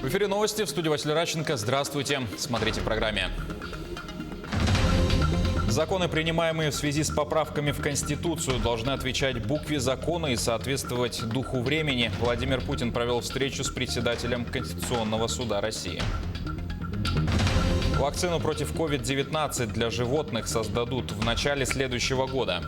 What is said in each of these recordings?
В эфире новости, в студии Василий Радченко. Здравствуйте. Смотрите в программе. Законы, принимаемые в связи с поправками в Конституцию, должны отвечать букве закона и соответствовать духу времени. Владимир Путин провел встречу с председателем Конституционного суда России. Вакцину против COVID-19 для животных создадут в начале следующего года.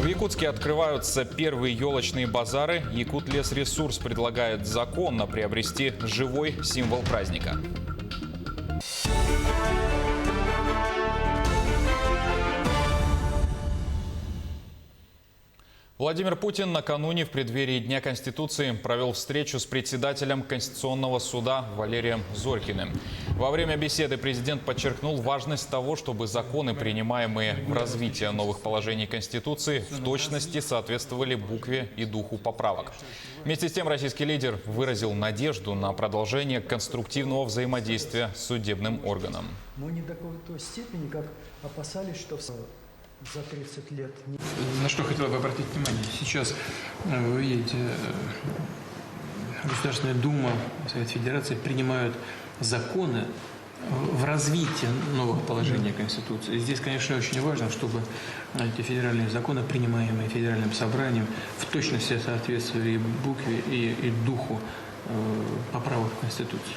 В Якутске открываются первые елочные базары. Якутлесресурс предлагает законно приобрести живой символ праздника. Владимир Путин накануне в преддверии Дня Конституции провел встречу с председателем Конституционного суда Валерием Зорькиным. Во время беседы президент подчеркнул важность того, чтобы законы, принимаемые в развитии новых положений Конституции, в точности соответствовали букве и духу поправок. Вместе с тем российский лидер выразил надежду на продолжение конструктивного взаимодействия с судебным органом. Но не до той степени, как опасались, что за 30 лет. На что хотел бы обратить внимание. Сейчас, вы видите, Государственная Дума, Совет Федерации принимают законы в развитии нового положения Конституции. И здесь, конечно, очень важно, чтобы эти федеральные законы, принимаемые Федеральным собранием, в точности соответствовали и букве, и духу поправок в Конституцию.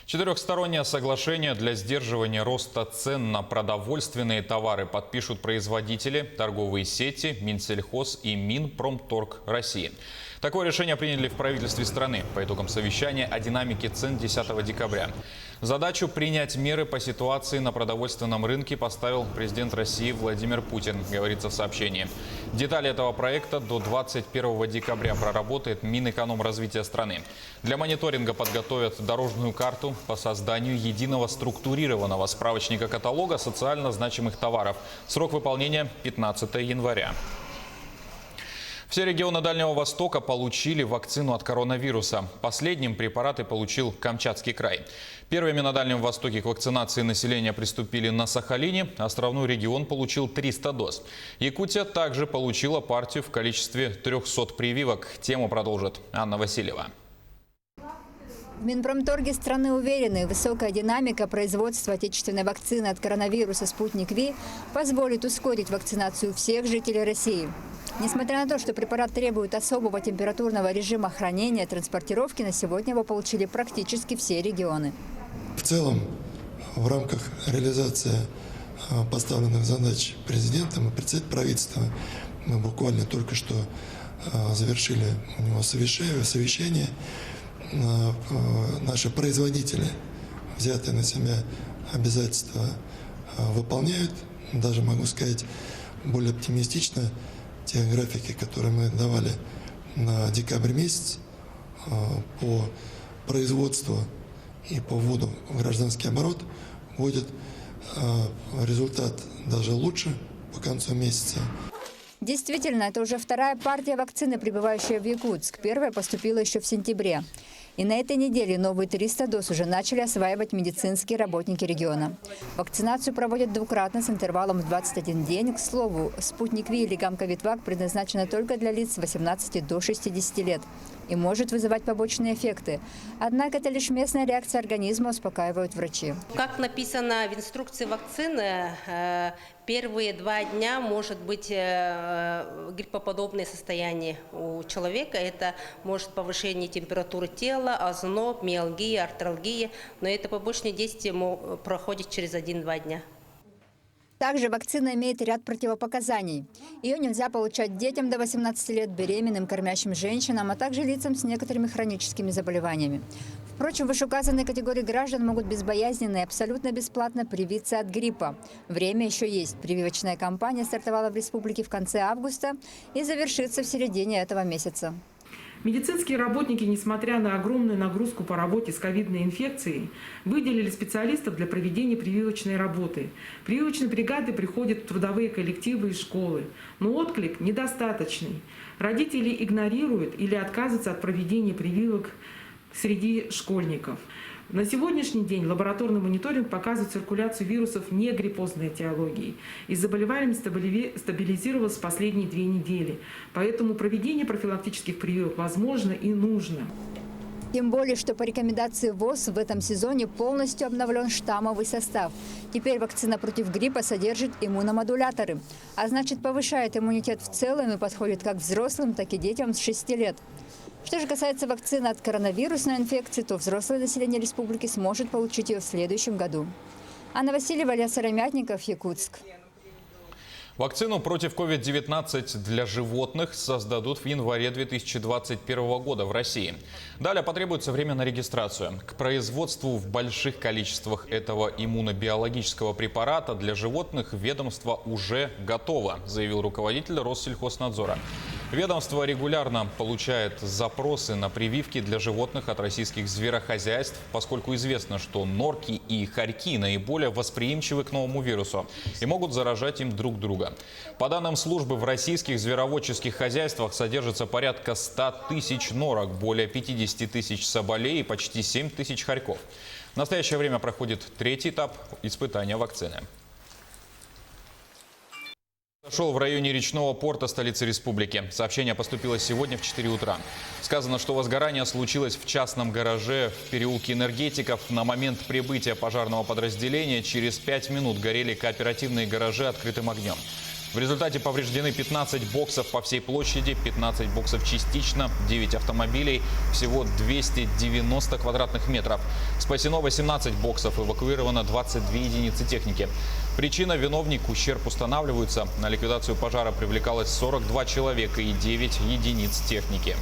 Четырехстороннее соглашение для сдерживания роста цен на продовольственные товары подпишут производители, торговые сети, Минсельхоз и Минпромторг России. Такое решение приняли в правительстве страны по итогам совещания о динамике цен 10 декабря. Задачу принять меры по ситуации на продовольственном рынке поставил президент России Владимир Путин, говорится в сообщении. Детали этого проекта до 21 декабря проработает Минэкономразвития страны. Для мониторинга подготовят дорожную карту по созданию единого структурированного справочника-каталога социально значимых товаров. Срок выполнения – 15 января. Все регионы Дальнего Востока получили вакцину от коронавируса. Последним препараты получил Камчатский край. Первыми на Дальнем Востоке к вакцинации населения приступили на Сахалине. Островной регион получил 300 доз. Якутия также получила партию в количестве 300 прививок. Тему продолжит Анна Васильева. В Минпромторге страны уверены, высокая динамика производства отечественной вакцины от коронавируса «Спутник Ви» позволит ускорить вакцинацию всех жителей России. Несмотря на то, что препарат требует особого температурного режима хранения и транспортировки, на сегодня его получили практически все регионы. В целом, в рамках реализации поставленных задач президентом и председателем правительства, мы буквально только что завершили у него совещание. Наши производители, взятые на себя обязательства, выполняют. Даже могу сказать более оптимистично, те графики, которые мы давали на декабрь месяц по производству и по вводу в гражданский оборот, будет результат даже лучше по концу месяца. Действительно, это уже вторая партия вакцины, прибывающая в Якутск. Первая поступила еще в сентябре. И на этой неделе новые 300 доз уже начали осваивать медицинские работники региона. Вакцинацию проводят двукратно с интервалом в 21 день. К слову, «Спутник Ви» или «Гамковид-Вак» предназначена только для лиц с 18 до 60 лет и может вызывать побочные эффекты. Однако это лишь местная реакция организма, успокаивают врачи. Как написано в инструкции вакцины, первые 2 дня может быть гриппоподобное состояние у человека. Это может повышение температуры тела, озноб, миалгия, артралгия. Но это побочные действия проходят через 1-2 дня. Также вакцина имеет ряд противопоказаний. Ее нельзя получать детям до 18 лет, беременным, кормящим женщинам, а также лицам с некоторыми хроническими заболеваниями. Впрочем, вышеуказанные категории граждан могут безбоязненно и абсолютно бесплатно привиться от гриппа. Время еще есть. Прививочная кампания стартовала в республике в конце августа и завершится в середине этого месяца. Медицинские работники, несмотря на огромную нагрузку по работе с ковидной инфекцией, выделили специалистов для проведения прививочной работы. Прививочные бригады приходят в трудовые коллективы и школы, но отклик недостаточный. Родители игнорируют или отказываются от проведения прививок среди школьников. На сегодняшний день лабораторный мониторинг показывает циркуляцию вирусов негриппозной этиологии. И заболеваемость стабилизировалась в последние 2 недели. Поэтому проведение профилактических прививок возможно и нужно. Тем более, что по рекомендации ВОЗ в этом сезоне полностью обновлен штаммовый состав. Теперь вакцина против гриппа содержит иммуномодуляторы, а значит повышает иммунитет в целом и подходит как взрослым, так и детям с 6 лет. Что же касается вакцины от коронавирусной инфекции, то взрослое население республики сможет получить ее в следующем году. Анна Васильева, Илья Сыромятников, Якутск. Вакцину против COVID-19 для животных создадут в январе 2021 года в России. Далее потребуется время на регистрацию. К производству в больших количествах этого иммунобиологического препарата для животных ведомство уже готово, заявил руководитель Россельхознадзора. Ведомство регулярно получает запросы на прививки для животных от российских зверохозяйств, поскольку известно, что норки и хорьки наиболее восприимчивы к новому вирусу и могут заражать им друг друга. По данным службы, в российских звероводческих хозяйствах содержится порядка 100 тысяч норок, более 50 тысяч соболей и почти 7 тысяч хорьков. В настоящее время проходит третий этап испытания вакцины. Шел в районе речного порта столицы республики. Сообщение поступило сегодня в 4 утра. Сказано, что возгорание случилось в частном гараже в переулке Энергетиков. На момент прибытия пожарного подразделения через 5 минут горели кооперативные гаражи открытым огнем. В результате повреждены 15 боксов по всей площади, 15 боксов частично, 9 автомобилей, всего 290 квадратных метров. Спасено 18 боксов, эвакуировано 22 единицы техники. Причина, виновник, ущерб устанавливаются. На ликвидацию пожара привлекалось 42 человека и 9 единиц техники.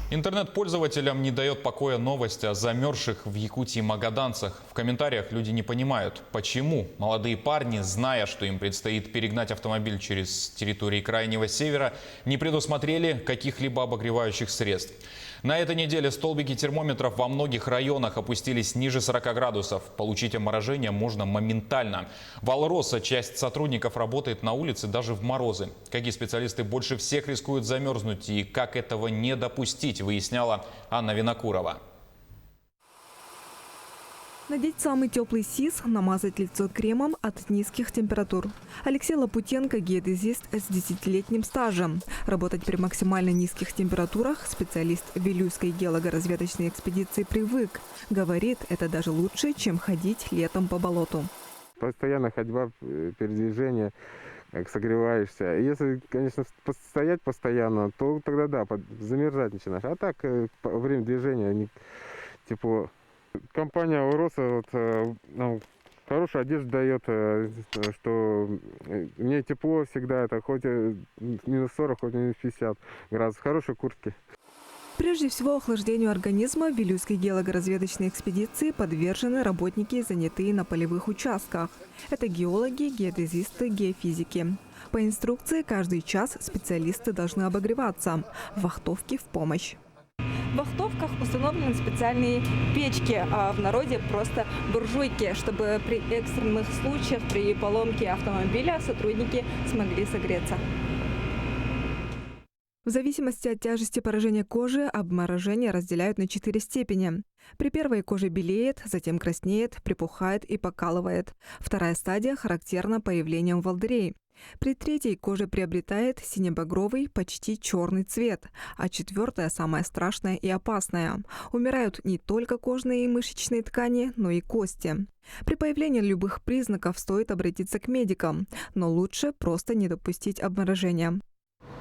Интернет-пользователям не дает покоя новость о замерзших в Якутии магаданцах. В комментариях люди не понимают, почему молодые парни, зная, что им предстоит перегнать автомобиль через территории Крайнего Севера, не предусмотрели каких-либо обогревающих средств. На этой неделе столбики термометров во многих районах опустились ниже 40 градусов. Получить оморожение можно моментально. В Алроса часть сотрудников работает на улице даже в морозы. Какие специалисты больше всех рискуют замерзнуть и как этого не допустить, выясняла Анна Винокурова. Надеть самый теплый СИС, намазать лицо кремом от низких температур. Алексей Лопутенко – геодезист с 10-летним стажем. Работать при максимально низких температурах специалист Вилюйской геологоразведочной экспедиции привык. Говорит, это даже лучше, чем ходить летом по болоту. Постоянно ходьба, передвижение, согреваешься. Если, конечно, стоять постоянно, то тогда да, замерзать начинаешь. А так, во время движения тепло. Компания «Алроса» нам хорошую одежду дает, что мне тепло всегда, это хоть минус 40, хоть минус 50 градусов, хорошие куртки. Прежде всего, охлаждению организма в Вилюйской геологоразведочной экспедиции подвержены работники, занятые на полевых участках. Это геологи, геодезисты, геофизики. По инструкции, каждый час специалисты должны обогреваться. Вахтовки в помощь. В вахтовках установлены специальные печки, а в народе просто буржуйки, чтобы при экстренных случаях, при поломке автомобиля сотрудники смогли согреться. В зависимости от тяжести поражения кожи, обморожение разделяют на 4 степени. При первой кожа белеет, затем краснеет, припухает и покалывает. Вторая стадия характерна появлением волдырей. При третьей кожа приобретает синебагровый, почти черный цвет. А четвертая, самая страшная и опасная. Умирают не только кожные и мышечные ткани, но и кости. При появлении любых признаков стоит обратиться к медикам, но лучше просто не допустить обморожения.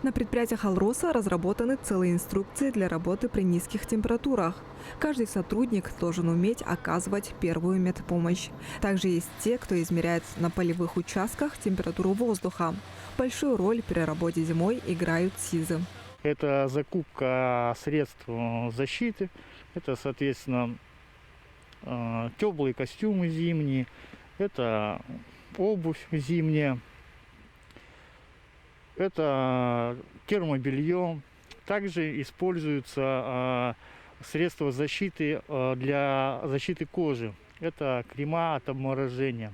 На предприятиях «Алроса» разработаны целые инструкции для работы при низких температурах. Каждый сотрудник должен уметь оказывать первую медпомощь. Также есть те, кто измеряет на полевых участках температуру воздуха. Большую роль при работе зимой играют СИЗы. Это закупка средств защиты, это, соответственно, теплые костюмы зимние, это обувь зимняя. Это термобелье. Также используются средства защиты для защиты кожи. Это крема от обморожения.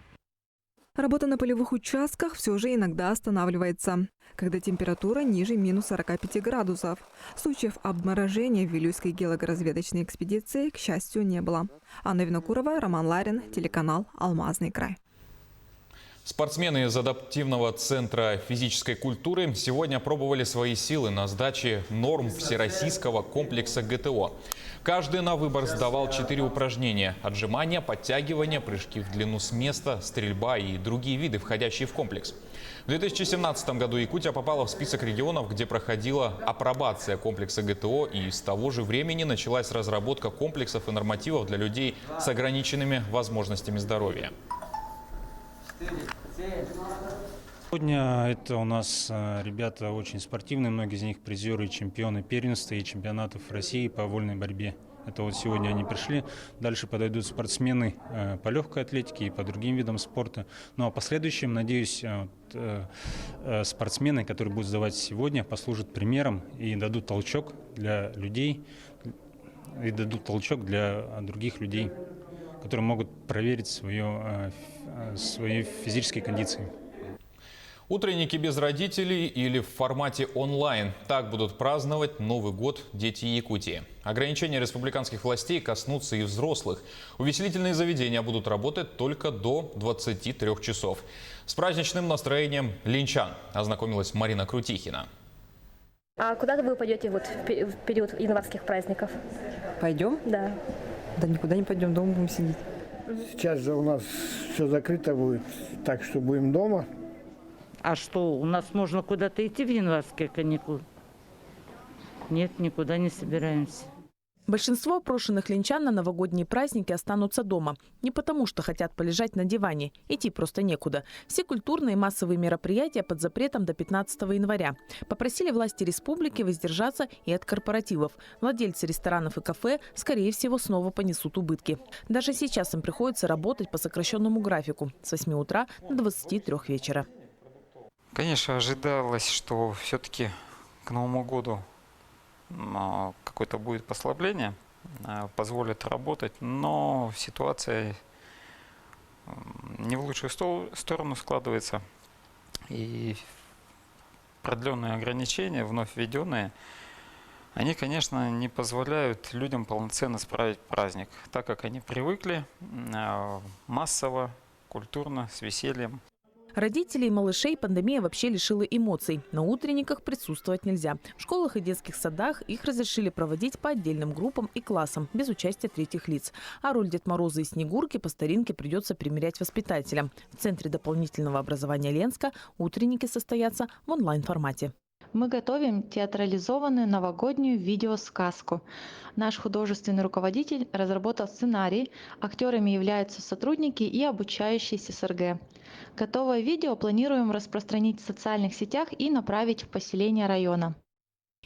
Работа на полевых участках все же иногда останавливается, когда температура ниже минус 45 градусов. Случаев обморожения в Вилюйской геологоразведочной экспедиции, к счастью, не было. Анна Винокурова, Роман Ларин, телеканал «Алмазный край». Спортсмены из адаптивного центра физической культуры сегодня пробовали свои силы на сдаче норм всероссийского комплекса ГТО. Каждый на выбор сдавал 4 упражнения – отжимания, подтягивания, прыжки в длину с места, стрельба и другие виды, входящие в комплекс. В 2017 году Якутия попала в список регионов, где проходила апробация комплекса ГТО, и с того же времени началась разработка комплексов и нормативов для людей с ограниченными возможностями здоровья. Сегодня это у нас ребята очень спортивные, многие из них призеры и чемпионы первенства и чемпионатов России по вольной борьбе. Это вот сегодня они пришли. Дальше подойдут спортсмены по легкой атлетике и по другим видам спорта. Ну а последующим, надеюсь, спортсмены, которые будут сдавать сегодня, послужат примером и дадут толчок для людей, и дадут толчок для других людей, которые могут проверить свои физические кондиции. Утренники без родителей или в формате онлайн. Так будут праздновать Новый год дети Якутии. Ограничения республиканских властей коснутся и взрослых. Увеселительные заведения будут работать только до 23 часов. С праздничным настроением линчан ознакомилась Марина Крутихина. А куда вы пойдете вот в период январских праздников? Пойдем? Да. Да никуда не пойдем, дома будем сидеть. Сейчас же у нас все закрыто будет, так что будем дома. А что, у нас можно куда-то идти в январские каникулы? Нет, никуда не собираемся. Большинство опрошенных линчан на новогодние праздники останутся дома. Не потому, что хотят полежать на диване. Идти просто некуда. Все культурные и массовые мероприятия под запретом до 15 января. Попросили власти республики воздержаться и от корпоративов. Владельцы ресторанов и кафе, скорее всего, снова понесут убытки. Даже сейчас им приходится работать по сокращенному графику с 8 утра до 23 вечера. Конечно, ожидалось, что все-таки к Новому году какое-то будет послабление, позволит работать, но ситуация не в лучшую сторону складывается. И продленные ограничения, вновь введенные, они, конечно, не позволяют людям полноценно справить праздник, так как они привыкли массово, культурно, с весельем. Родителей и малышей пандемия вообще лишила эмоций. На утренниках присутствовать нельзя. В школах и детских садах их разрешили проводить по отдельным группам и классам, без участия третьих лиц. А роль Дед Мороза и Снегурки по старинке придется примерять воспитателям. В Центре дополнительного образования Ленска утренники состоятся в онлайн-формате. Мы готовим театрализованную новогоднюю видеосказку. Наш художественный руководитель разработал сценарий. Актерами являются сотрудники и обучающиеся СРГ. Готовое видео планируем распространить в социальных сетях и направить в поселение района.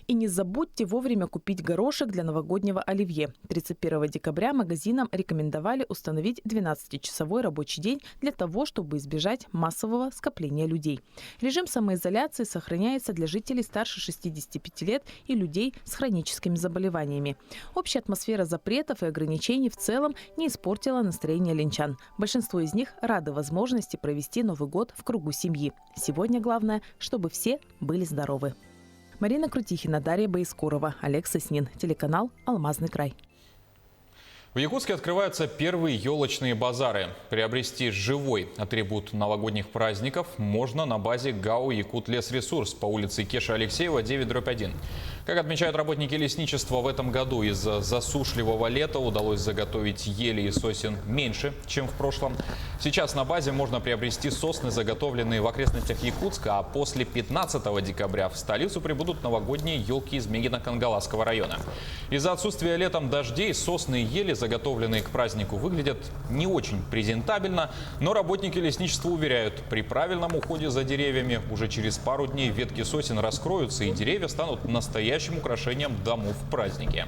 И не забудьте вовремя купить горошек для новогоднего оливье. 31 декабря магазинам рекомендовали установить 12-часовой рабочий день для того, чтобы избежать массового скопления людей. Режим самоизоляции сохраняется для жителей старше 65 лет и людей с хроническими заболеваниями. Общая атмосфера запретов и ограничений в целом не испортила настроение линчан. Большинство из них рады возможности провести Новый год в кругу семьи. Сегодня главное, чтобы все были здоровы. Марина Крутихина, Дарья Боискурова, Олег Соснин. Телеканал «Алмазный край». В Якутске открываются первые елочные базары. Приобрести живой атрибут новогодних праздников можно на базе ГАО «Якутлесресурс» по улице Кеша Алексеева, 9/1. Как отмечают работники лесничества, в этом году из-за засушливого лета удалось заготовить ели и сосен меньше, чем в прошлом. Сейчас на базе можно приобрести сосны, заготовленные в окрестностях Якутска, а после 15 декабря в столицу прибудут новогодние елки из Мегино-Кангаласского района. Из-за отсутствия летом дождей сосны и ели, заготовленные к празднику, выглядят не очень презентабельно, но работники лесничества уверяют, при правильном уходе за деревьями уже через пару дней ветки сосен раскроются и деревья станут настоящим украшением домов в празднике.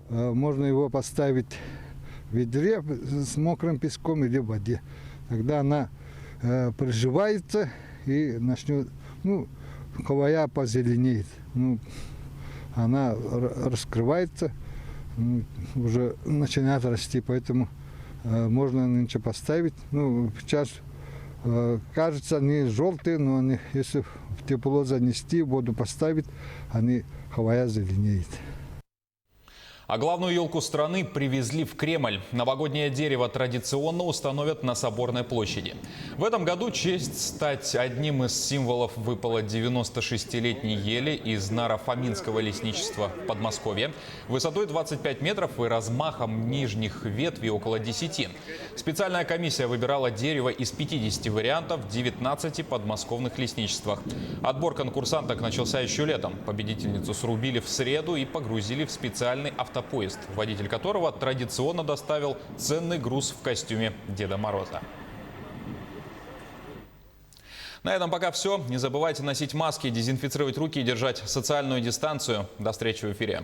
Можно его поставить в ведре с мокрым песком или в воде. Тогда она приживается и начнет, хвоя позеленеет. Она раскрывается, уже начинает расти, поэтому можно нынче поставить. Сейчас кажется, они желтые, но они, если в тепло занести, воду поставить, хвоя зеленеет. А главную елку страны привезли в Кремль. Новогоднее дерево традиционно установят на Соборной площади. В этом году честь стать одним из символов выпала 96-летней ели из Наро-Фоминского лесничества в Подмосковье. Высотой 25 метров и размахом нижних ветвей около 10. Специальная комиссия выбирала дерево из 50 вариантов в 19 подмосковных лесничествах. Отбор конкурсанток начался еще летом. Победительницу срубили в среду и погрузили в специальный автопоезд, водитель которого традиционно доставил ценный груз в костюме Деда Мороза. На этом пока все. Не забывайте носить маски, дезинфицировать руки и держать социальную дистанцию. До встречи в эфире.